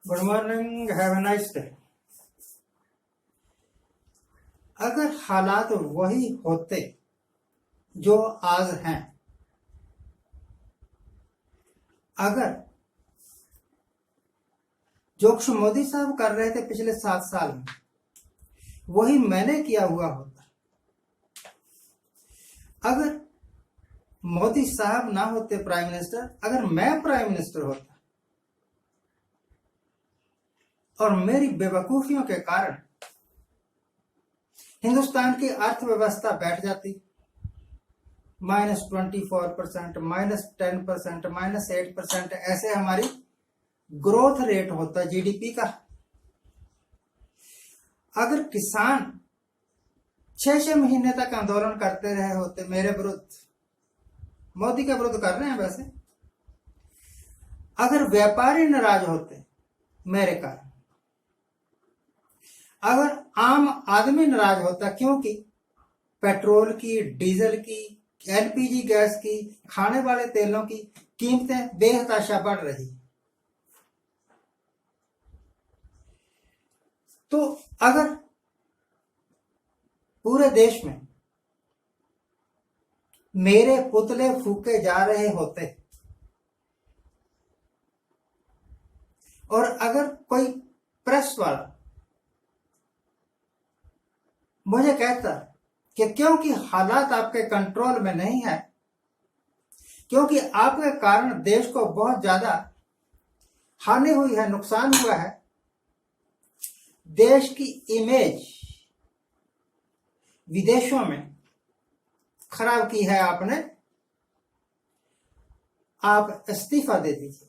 Good morning, have a nice day. अगर हालात वही होते जो आज हैं, अगर जो कुछ मोदी साहब कर रहे थे पिछले 7 साल में वही मैंने किया हुआ होता, अगर मोदी साहब ना होते प्राइम मिनिस्टर, अगर मैं प्राइम मिनिस्टर होता और मेरी बेवकूफियों के कारण हिंदुस्तान की अर्थव्यवस्था बैठ जाती, -24%, -10%, -8%, ऐसे हमारी ग्रोथ रेट होता जीडीपी का। अगर किसान 6-6 महीने तक आंदोलन करते रहे होते मेरे विरुद्ध, मोदी के विरुद्ध कर रहे हैं वैसे, अगर व्यापारी नाराज होते मेरे कारण, अगर आम आदमी नाराज होता क्योंकि पेट्रोल की, डीजल की, एलपीजी गैस की, खाने वाले तेलों की कीमतें बेहताशा बढ़ रही, तो अगर पूरे देश में मेरे पुतले फूके जा रहे होते और अगर कोई प्रेस वाला मुझे कहता कि क्योंकि हालात आपके कंट्रोल में नहीं है, क्योंकि आपके कारण देश को बहुत ज्यादा हानि हुई है, नुकसान हुआ है, देश की इमेज विदेशों में खराब की है आपने, आप इस्तीफा दे दीजिए,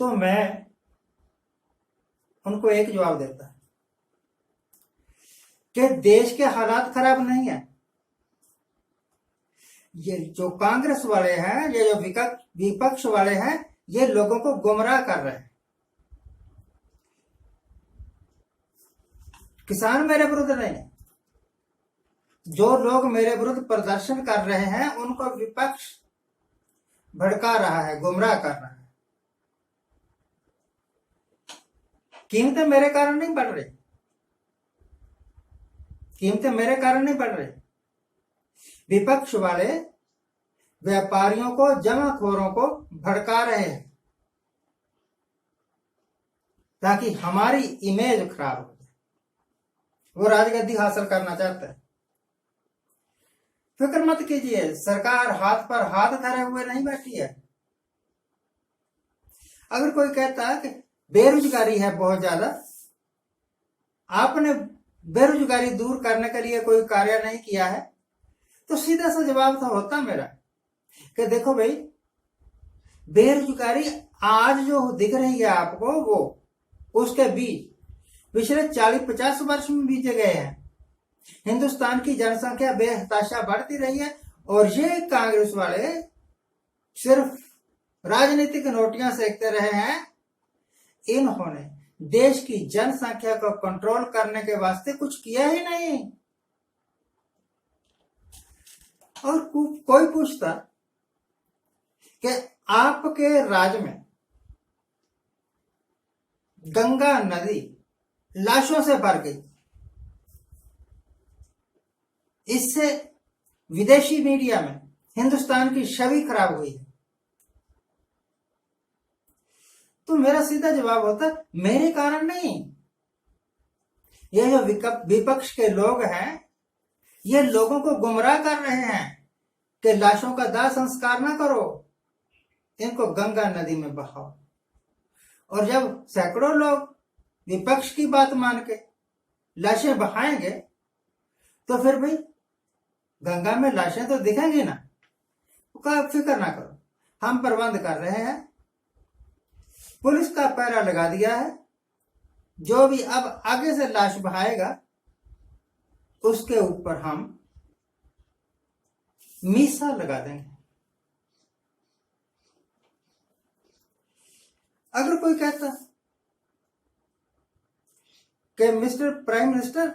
तो मैं उनको एक जवाब देता कि देश के हालात खराब नहीं है, ये जो कांग्रेस वाले हैं, ये जो विपक्ष वाले हैं, ये लोगों को गुमराह कर रहे हैं। किसान मेरे विरुद्ध नहीं, जो लोग मेरे विरुद्ध प्रदर्शन कर रहे हैं उनको विपक्ष भड़का रहा है, गुमराह कर रहा है। कीमतें मेरे कारण नहीं बढ़ रही, कीमतें मेरे कारण नहीं बढ़ रही, विपक्ष वाले व्यापारियों को, जमाखोरों को भड़का रहे हैं ताकि हमारी इमेज खराब हो जाए। वो राजगद्दी हासिल करना चाहता है। फिक्र मत कीजिए, सरकार हाथ पर हाथ धरे हुए नहीं बैठी है। अगर कोई कहता है कि बेरोजगारी है बहुत ज्यादा, आपने बेरोजगारी दूर करने के लिए कोई कार्य नहीं किया है, तो सीधा सा जवाब तो होता मेरा कि देखो भाई, बेरोजगारी आज जो दिख रही है आपको, वो उसके बीच पिछले 40-50 वर्ष में बीते गए हैं। हिंदुस्तान की जनसंख्या बेहताशा बढ़ती रही है और ये कांग्रेस वाले सिर्फ राजनीतिक नोटियां सेकते रहे हैं। इन्होंने देश की जनसंख्या को कंट्रोल करने के वास्ते कुछ किया ही नहीं। और कोई पूछता कि आपके राज्य में गंगा नदी लाशों से भर गई, इससे विदेशी मीडिया में हिंदुस्तान की छवि खराब हुई है, तो मेरा सीधा जवाब होता मेरे कारण नहीं। ये जो विपक्ष के लोग हैं, ये लोगों को गुमराह कर रहे हैं कि लाशों का दाह संस्कार ना करो, इनको गंगा नदी में बहाओ। और जब सैकड़ों लोग विपक्ष की बात मान के लाशें बहाएंगे, तो फिर भाई गंगा में लाशें तो दिखेंगी ना। तो फिक्र ना करो, हम प्रबंध कर रहे हैं, पुलिस का पहरा लगा दिया है, जो भी अब आगे से लाश बहाएगा उसके ऊपर हम मीसा लगा देंगे। अगर कोई कहता कि मिस्टर प्राइम मिनिस्टर,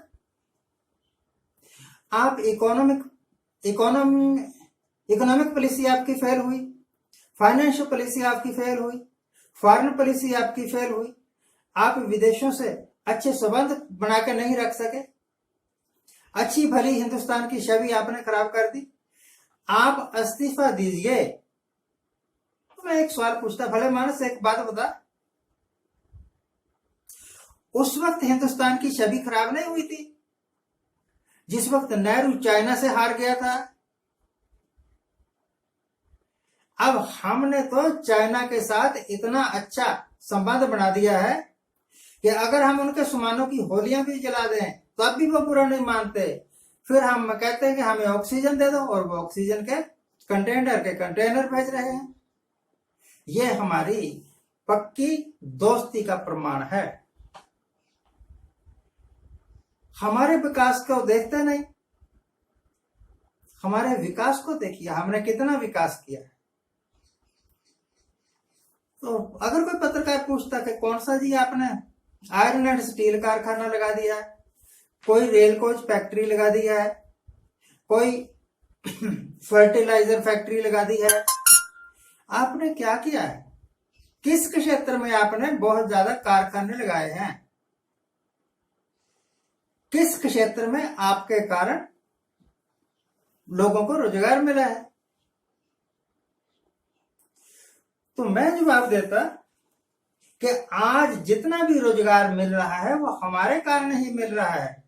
आप इकोनॉमिक पॉलिसी आपकी फेल हुई, फाइनेंशियल पॉलिसी आपकी फेल हुई, फॉरेन पॉलिसी आपकी फेल हुई, आप विदेशों से अच्छे संबंध बनाकर नहीं रख सके, अच्छी भली हिंदुस्तान की छवि आपने खराब कर दी, आप इस्तीफा दीजिए। तो मैं एक सवाल पूछता, भले मानस एक बात बता, उस वक्त हिंदुस्तान की छवि खराब नहीं हुई थी जिस वक्त नेहरू चाइना से हार गया था? अब हमने तो चाइना के साथ इतना अच्छा संबंध बना दिया है कि अगर हम उनके सामानों की होलियां भी जला दें तब भी वो बुरा नहीं मानते। फिर हम कहते हैं कि हमें ऑक्सीजन दे दो, और वो ऑक्सीजन के कंटेनर भेज रहे हैं। ये हमारी पक्की दोस्ती का प्रमाण है। हमारे विकास को देखते नहीं, हमारे विकास को देखिए, हमने कितना विकास किया है। तो अगर कोई पत्रकार पूछता कि कौन सा जी आपने आयरन एंड स्टील कारखाना लगा दिया है, कोई रेल कोच फैक्ट्री लगा दिया है, कोई फर्टिलाइजर फैक्ट्री लगा दी है, आपने क्या किया है? किस क्षेत्र में आपने बहुत ज्यादा कारखाने लगाए हैं? किस क्षेत्र में आपके कारण लोगों को रोजगार मिला है? तो मैं जवाब देता कि आज जितना भी रोजगार मिल रहा है वो हमारे कारण ही मिल रहा है।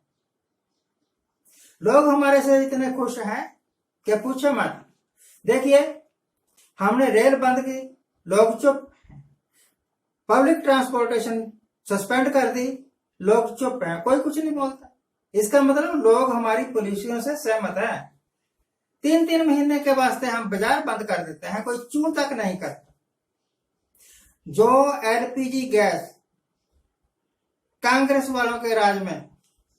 लोग हमारे से इतने खुश हैं कि पूछो मत। देखिए, हमने रेल बंद की, लोग चुप। पब्लिक ट्रांसपोर्टेशन सस्पेंड कर दी, लोग चुप हैं, कोई कुछ नहीं बोलता। इसका मतलब लोग हमारी पॉलिसियों से सहमत हैं। 3-3 महीने के वास्ते हम बाजार बंद कर देते हैं, कोई चू तक नहीं करता। जो एलपीजी गैस कांग्रेस वालों के राज में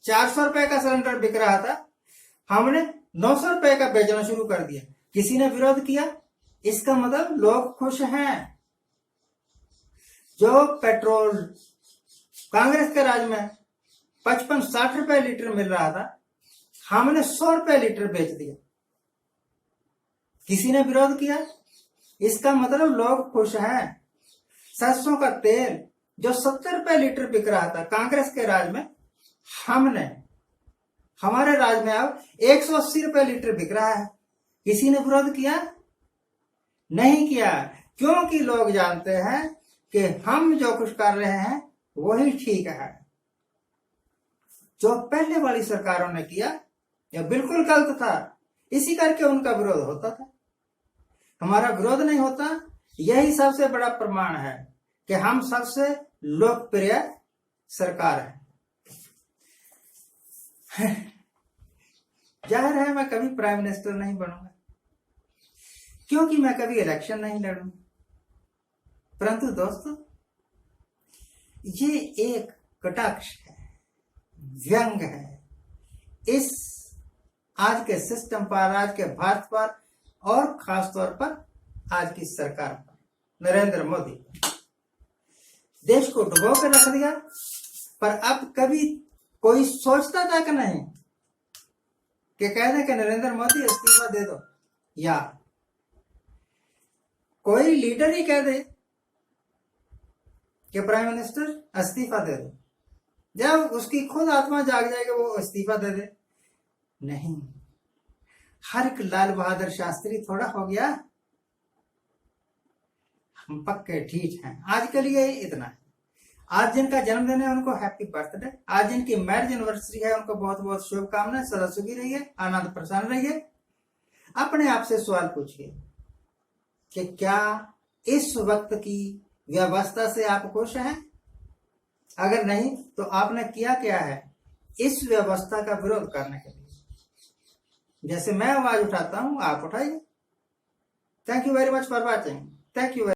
400 रुपए का सिलेंडर बिक रहा था, हमने 900 रुपए का बेचना शुरू कर दिया। किसी ने विरोध किया? इसका मतलब लोग खुश हैं। जो पेट्रोल कांग्रेस के राज में 55-60 रुपए लीटर मिल रहा था, हमने 100 रुपए लीटर बेच दिया। किसी ने विरोध किया? इसका मतलब लोग खुश हैं। सरसों का तेल जो 70 रुपए लीटर बिक रहा था कांग्रेस के राज में, हमारे राज में अब 180 रुपए लीटर बिक रहा है। किसी ने विरोध किया? नहीं किया, क्योंकि लोग जानते हैं कि हम जो कुछ कर रहे हैं वही ठीक है। जो पहले वाली सरकारों ने किया यह बिल्कुल गलत था, इसी करके उनका विरोध होता था। हमारा विरोध नहीं होता, यही सबसे बड़ा प्रमाण है कि हम सबसे लोकप्रिय सरकार है। जाहिर है मैं कभी प्राइम मिनिस्टर नहीं बनूंगा, क्योंकि मैं कभी इलेक्शन नहीं लड़ूंगा। परंतु दोस्तों, ये एक कटाक्ष है, व्यंग है इस आज के सिस्टम पर, आज के भारत पर, और खासतौर पर आज की सरकार पर, नरेंद्र मोदी। देश को डुबो कर रख दिया, पर अब कभी कोई सोचता तक नहीं कि कह दे कि नरेंद्र मोदी इस्तीफा दे दो, या कोई लीडर ही कह दे कि प्राइम मिनिस्टर इस्तीफा दे दो। जब उसकी खुद आत्मा जाग जाएगी वो इस्तीफा दे दे। नहीं, हर एक लाल बहादुर शास्त्री थोड़ा हो गया। हम पक्के ठीक हैं। आज के लिए इतना है। आज जिनका जन्मदिन है उनको हैप्पी बर्थडे, आज जिनकी मैरिज एनिवर्सरी है उनको बहुत बहुत शुभकामनाएं। सदा सुखी रहिए, आनंद प्रसन्न रहिए। अपने आप से सवाल पूछिए कि क्या इस वक्त की व्यवस्था से आप खुश हैं? अगर नहीं तो आपने किया क्या है इस व्यवस्था का विरोध करने के लिए? जैसे मैं आवाज उठाता हूं, आप उठाइए। Thank you very much for watching. Thank you.